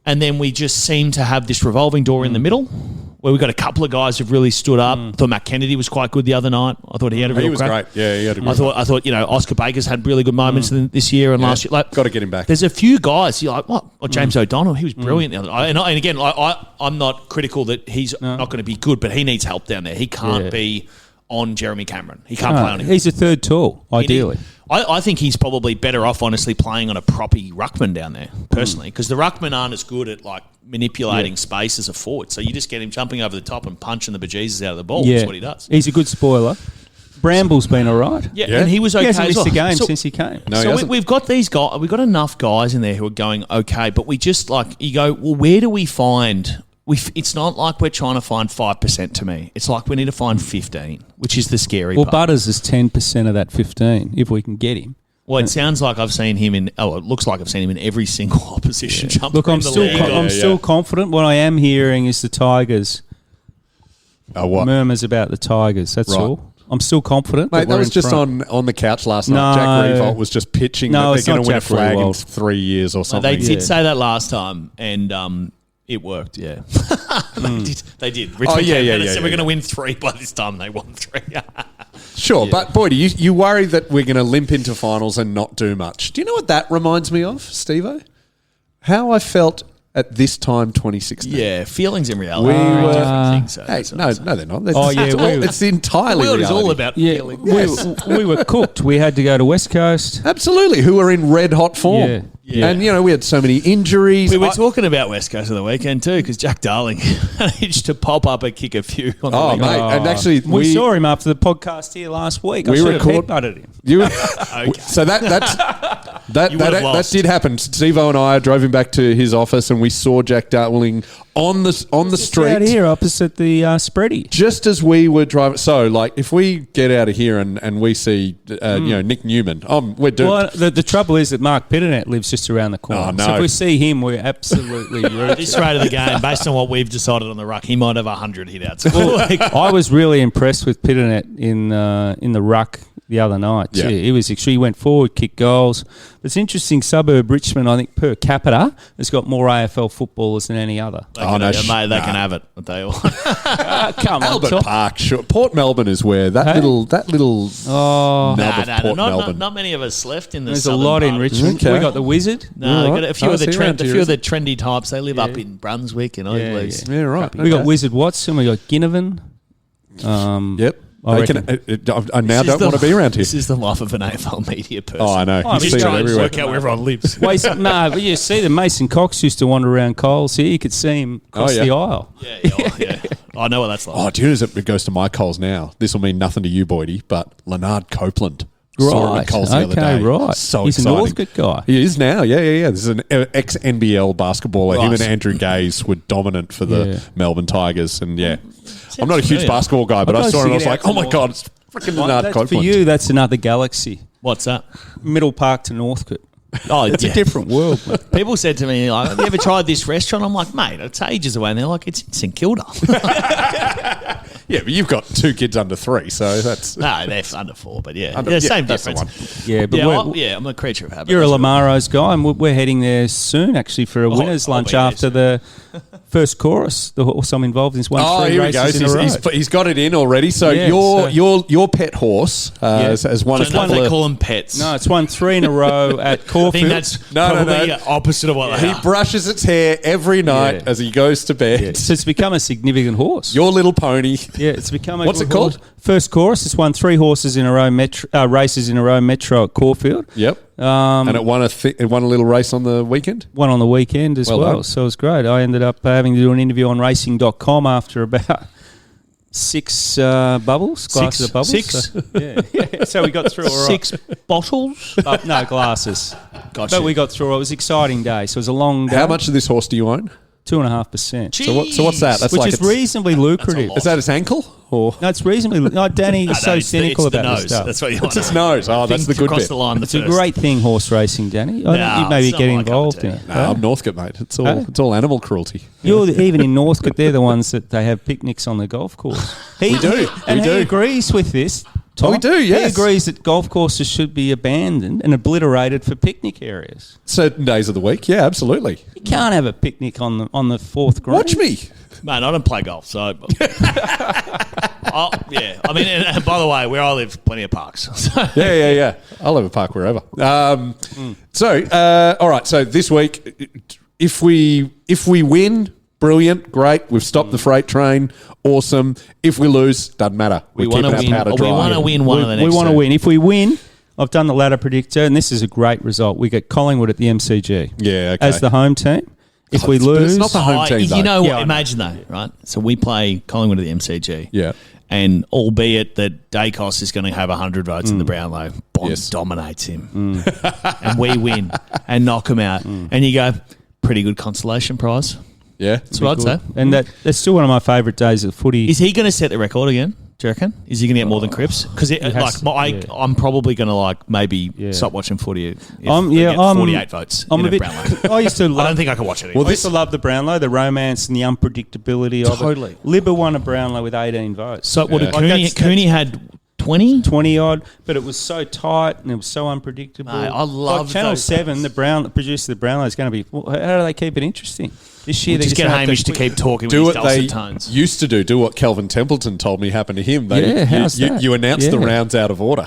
And then we just seem to have this revolving door in the middle where we've got a couple of guys who've really stood up. I thought Matt Kennedy was quite good the other night. I thought he had a real He was crack. great. Yeah, he had a good I thought Oscar Baker's had really good moments this year and last year. Got to get him back. There's a few guys you're like, what? Or James O'Donnell, he was brilliant the other night. And again, I'm not critical that he's not going to be good, but he needs help down there. He can't be on Jeremy Cameron. He can't play on him. He's a third tall, ideally. I think he's probably better off, honestly, playing on a proppy ruckman down there, personally, because the ruckman aren't as good at manipulating space as a forward. So you just get him jumping over the top and punching the bejesus out of the ball. That's what he does. He's a good spoiler. Bramble's been all right. Yeah, and he was okay. He hasn't as missed well. a game So- since he came. No, he So hasn't. we've got these guys. We've got enough guys in there who are going okay, but we just you go, well, where do we find? It's not like we're trying to find 5% to me. It's like we need to find 15, which is the scary Well, part. Butters is 10% of that 15, if we can get him. Well, it sounds like I've seen him in. Oh, it looks like I've seen him in every single opposition jumper. Look, I'm in the still league. I'm still confident. What I am hearing is the Tigers. What? Murmurs about the Tigers. That's Right. all. I'm still confident. Mate, that we're was in just front. on the couch last night. No. Jack Revolt was just pitching No, that it's they're going not to win a Jack flag in Riewoldt. 3 years or They something. did say that last time, and it worked. Yeah, they did. Richmond came out and said we're going to win 3 by this time. They won 3. Sure, but Boydie, you worry that we're going to limp into finals and not do much. Do you know what that reminds me of, Stevo? How I felt at this time 2016. Yeah, feelings and reality We are very were- different things. So Hey, that's what no, I'm saying. they're not. Oh, yeah, It's entirely The world is reality. all about Yeah, feelings. we were cooked. We had to go to West Coast. Absolutely, who are in red hot form. Yeah. And, we had so many injuries. We were talking about West Coast of the weekend too, because Jack Darling managed to pop up and kick a few. On the Oh, league. mate. And actually, we saw him after the podcast here last week. I we should have record- headbutted him. So that You would've lost. did happen. Stevo and I drove him back to his office, and we saw Jack Darling on the street out here opposite the spready. just as we were driving. So, if we get out of here and we see, Nick Newman, we're doomed. Well, the trouble is that Mark Pitternet lives just around the corner. Oh, no. So if we see him, we're absolutely At rude. this rate of the game, based on what we've decided on the ruck, he might have 100 hit outs. I was really impressed with Pitternet in the ruck the other night. Yeah. He was extreme. He went forward, kicked goals. It's interesting. Suburb Richmond, I think, per capita, has got more AFL footballers than any other. They can have it. But they all. Come on, Albert Tom. Park, sure. Port Melbourne is where that little Oh, Port Melbourne. Not many of us left in the. there's a southern lot in part. Richmond. Okay. We got the Wizard. No, All got right. a few of the see around here, the trendy types. They live up in Brunswick and Oakleys. Yeah, right. We got Wizard Watson. We got Ginnivan. Yep. I They reckon. I now don't want to be around here. This is the life of an AFL media person. Oh, I know. Oh, You but see it Trying to everywhere. work out where everyone lives. Wait, but you see the Mason Cox used to wander around Coles here. You could see him across Oh, yeah. the aisle. Yeah. I know what that's like. Oh, do you know as it goes to my Coles now? This will mean nothing to you, Boydie, but Leonard Copeland. Saw him at Coles the other day. right. So He's exciting. a Northcote guy. He is now. Yeah. This is an ex-NBL basketballer. Him Right. and Andrew Gaze were dominant for the Yeah. Melbourne Tigers. And I'm not a huge familiar. basketball guy, but I'd I go saw him and I was stick it like, out oh my for God, it's freaking Leonard That's, Copeland. for you, that's another galaxy. What's that? Middle Park to Northcote. Oh, It's a different world. Mate. People said to me, like, have you ever tried this restaurant? I'm like, mate, it's ages away. And they're like, it's in St Kilda. Yeah, but you've got 2 kids under 3, so that's... No, they're under 4, but yeah. Under- Yeah, yeah, same that's the difference. Yeah, but I'm a creature of habit. you're a That's what- Lamaro's guy, and we're heading there soon, actually, for a winner's I'll lunch be there after the first chorus. The horse I'm involved in is won 3 here he races goes. in a row. He's got it in already. So Yeah, your pet horse has won a I don't know if couple they of... call them pets. No, it's won 3 in a row at I Caulfield. think that's No, probably no. opposite of what they He are. brushes its hair every night Yeah. as he goes to bed. Yeah, so it's become a significant horse. Your little pony. Yeah, it's become a What's good it called? horse. First chorus. It's won 3 horses in a row, races in a row, Metro at Caulfield. Yep. And it won it won a little race on the weekend. One on the weekend as Well well. done. So it was great. I ended up having to do an interview on racing.com after about 6 glasses of bubbles. 6? So, yeah. So we got through all right. 6 bottles? No, glasses. Gotcha. But we got through. It was an exciting day. So it was a long day. How much of this horse do you own? 2.5%. So what's that? That's Which like is reasonably lucrative. Is that its ankle? Or No, it's reasonably. No, Danny is so it's the cynical about nose. this stuff. That's what you it's want. its nose? Oh, that's the good across bit. the line. It's a great thing, horse racing, Danny. I think you maybe it's not get my cup of involved tea. in it. No, I'm Northcote, mate. It's all animal cruelty. Even in Northcote, they're the ones that they have picnics on the golf course. We do. And We he do. agrees with this. Oh, we Tom. do, yes. He agrees that golf courses should be abandoned and obliterated for picnic areas. Certain days of the week, yeah, absolutely. You can't have a picnic on the fourth green. Watch me. Man, I don't play golf, so... yeah. I mean, and by the way, where I live, plenty of parks. So. Yeah. I'll have a park wherever. So, all right. So this week, if we win, brilliant, great. We've stopped the freight train. Awesome. If we lose, doesn't matter. We're wanna keeping our win. powder We dry. want to win one of the next We want to two. win. If we win, I've done the ladder predictor, and this is a great result. We get Collingwood at the MCG. Yeah, okay. As the home team. If we But it's lose, not the home team, though. You know, Yeah, I know. imagine though, right? So we play Collingwood at the MCG. Yeah. And albeit that Dacos is going to have 100 votes in the Brownlow, Bond Yes. dominates him. And we win and knock him out. And you go, pretty good consolation prize. Yeah. That's what I'd say. and that's still one of my favourite days of footy. Is he going to set the record again? Do you reckon? Is he going to get more than Cripps? Because I'm probably going to maybe stop watching footy if they get 48 votes I'm in a bit. Brownlow. I used to I love. don't think I can watch it I anymore. used to love the Brownlow, the romance and the unpredictability of Totally. it. Libba won a Brownlow with 18 votes. So what Yeah. did Cooney, Like Cooney had 20? 20 odd, but it was so tight and it was so unpredictable. Mate, I love Channel those 7. days. The producer of the Brownlow is going to be. Well, how do they keep it interesting? This year, We'll just they're get gonna have Hamish to keep talking Do with what his they dulcet tones. used to do. Do what Kelvin Templeton told me happened to him. How's that? You announced the Yeah. rounds out of order.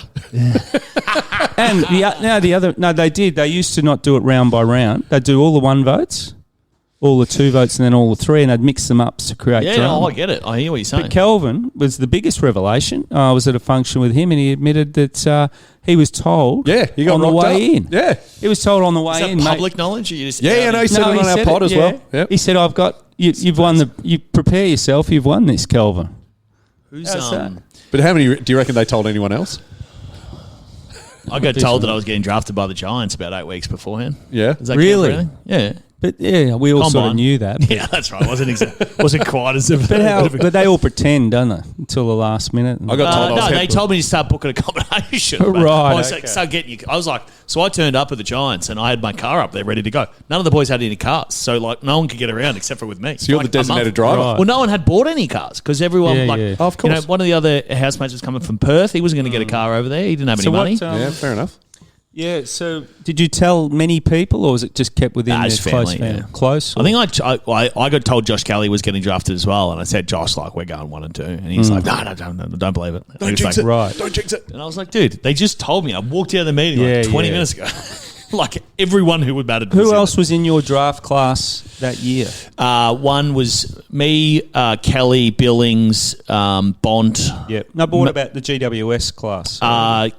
And they did. They used to not do it round by round. They'd do all the 1 votes, all the 2 votes, and then all the 3, and they'd mix them up to create Yeah, drama. I get it. I hear what you're saying. But Kelvin was the biggest revelation. I was at a function with him, and he admitted that he was told Yeah, he got on the rocked way up. in. Yeah. He was told on the way Is that in. public knowledge? Or you just Yeah, no, he said it on our pod as well. Yep. He said, "I've got you've won the. You prepare yourself. You've won this, Kelvin." Who's, How's that? But how many do you reckon they told anyone else? I got told that I was getting drafted by the Giants about 8 weeks beforehand. Yeah. Is that Really? count for anything? Yeah. But yeah, we all sort of Combine. knew that. Yeah, that's right. Wasn't quite as a But they all pretend, don't they? Until the last minute. I got told I was no, they head- told me to start booking accommodation. Right, I was okay. start getting. I was like, so I turned up at the Giants and I had my car up there ready to go. None of the boys had any cars, so like no one could get around except for with me. So you're Like, the a month. designated driver. Right. Well, no one had bought any cars because everyone Yeah, like, yeah. Oh, of you know, course. one of the other housemates was coming from Perth. He wasn't going to get a car over there. He didn't have any money. Yeah, fair enough. Yeah. So, did you tell many people, or was it just kept within Nah, their just close family, family? yeah. Close. I think I got told Josh Kelly was getting drafted as well, and I said, Josh, like we're going 1 and 2, and he's like, no, don't believe it. And he was like, Right. Don't jinx it. and I was like, dude, they just told me. I walked out of the meeting like 20 minutes ago. like everyone who would mattered. Who else was in your draft class that year? One was me, Kelly, Billings, Bont. Yeah. No, but what about the GWS class?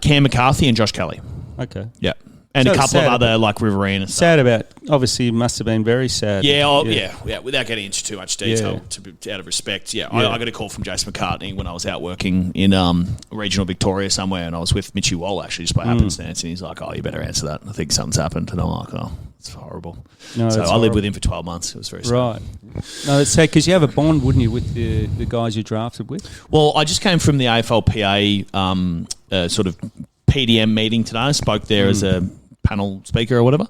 Cam McCarthy and Josh Kelly. Okay. Yeah. And So a couple of sad other like Riverina stuff. Sad about. Obviously, it must have been very sad. Yeah. Without getting into too much detail, out of respect, I got a call from Jason McCartney when I was out working in regional Victoria somewhere, and I was with Mitchie Wall actually just by happenstance, and he's like, "Oh, you better answer that. I think something's happened." And I'm like, "Oh, it's horrible." No, so that's I lived with horrible. him for 12 months. It was very sad. Right. No, that's sad because you have a bond, wouldn't you, with the guys you drafted with? Well, I just came from the AFLPA sort of PDM meeting today. I spoke there as a panel speaker or whatever.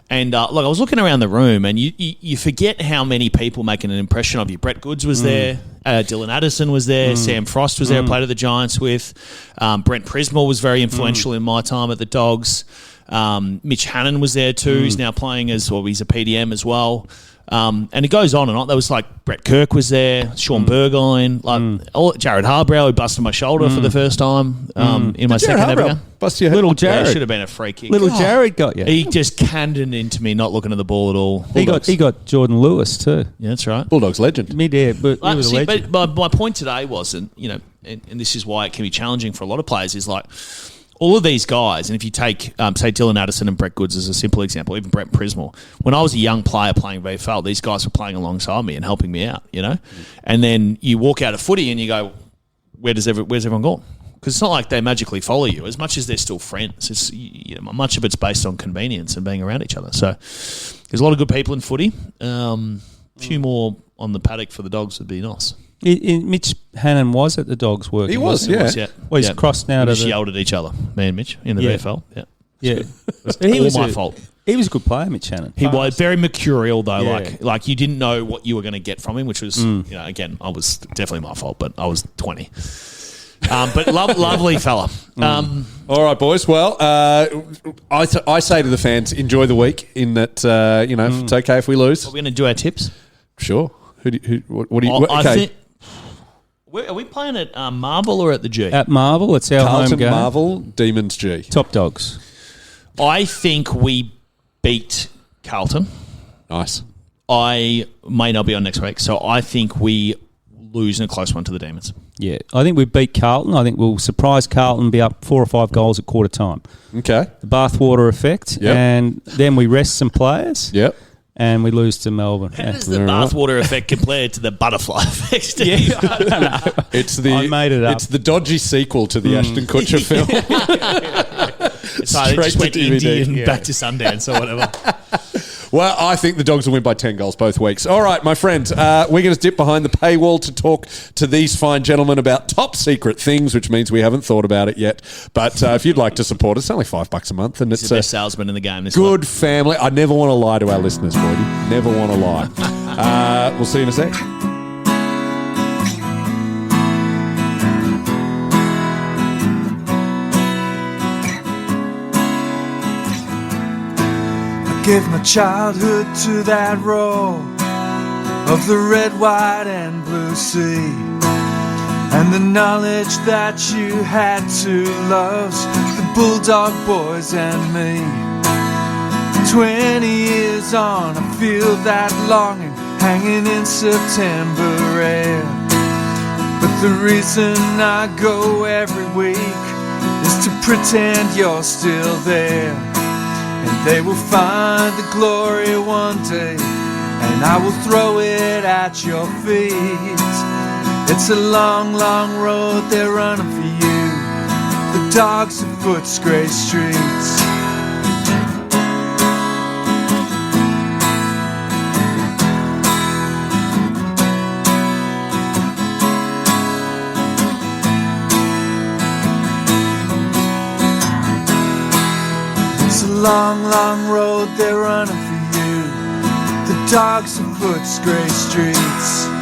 And look, I was looking around the room, and you forget how many people making an impression of you. Brett Goods was there, Dylan Addison was there, Sam Frost was there, played at the Giants with. Brent Prismore was very influential in my time at the Dogs. Mitch Hannon was there too. He's now playing he's a PDM as well. And it goes on and on. There was like Brett Kirk was there, Sean Burgoyne, Jared Harbrow, who busted my shoulder for the first time in my second ever. Bust your head. Little Jared. Should have been a free kick. Little Jared got you. He just canned it into me, not looking at the ball at all. He got Jordan Lewis too. Yeah, that's right. Bulldogs legend. Mid-air, but he was a legend. But my point today wasn't, and this is why it can be challenging for a lot of players, is like all of these guys, and if you take, say, Dylan Addison and Brett Goods as a simple example, even Brent Prismore, when I was a young player playing VFL, these guys were playing alongside me and helping me out, And then you walk out of footy and you go, where's everyone gone? Because it's not like they magically follow you. As much as they're still friends, it's much of it's based on convenience and being around each other. So there's a lot of good people in footy. A few more on the paddock for the Dogs would be nice. Mitch Hannon was at the Dogs working. He was, yeah. Well, he's crossed now we to just the... yelled at each other, me and Mitch, in the VFL. Yeah. He was my fault. He was a good player, Mitch Hannon. He was very mercurial though, Yeah. like you didn't know what you were going to get from him, which was, again, I was definitely my fault, but I was 20. But lovely fella. All right, boys. Well, I say to the fans, enjoy the week. In that, it's okay if we lose. Are we going to do our tips? Sure. What do you? I Okay. think. Are we playing at Marvel or at the G? At Marvel, it's our Carlton, home game. Marvel, Demons, G. Top Dogs. I think we beat Carlton. Nice. I may not be on next week, so I think we lose in a close one to the Demons. Yeah, I think we beat Carlton. I think we'll surprise Carlton, be up 4 or 5 goals at quarter time. Okay. The bathwater effect, Yep. and then we rest some players. Yep. And we lose to Melbourne. How does the bathwater effect compare to the butterfly effect, Steve? Yeah, I don't know. I made it up. It's the dodgy sequel to the Ashton Kutcher film. So they just went to DVD. Indie and back to Sundance or whatever. Well, I think the Dogs will win by 10 goals both weeks. All right, my friends, we're going to dip behind the paywall to talk to these fine gentlemen about top secret things, which means we haven't thought about it yet. But if you'd like to support us, it's only $5 a month. And He's it's the best salesman in the game. This good family. I never want to lie to our listeners, Boydie. Never want to lie. We'll see you in a sec. Gave my childhood to that roar of the red, white and blue sea, and the knowledge that you had two loves, the Bulldog boys and me. 20 years on, I feel that longing hanging in September air. But the reason I go every week is to pretend you're still there. And they will find the glory one day, and I will throw it at your feet. It's a long, long road they're running for you, the Dogs of Footscray streets. Long, long road they're running for you, the Dogs of Footscray streets.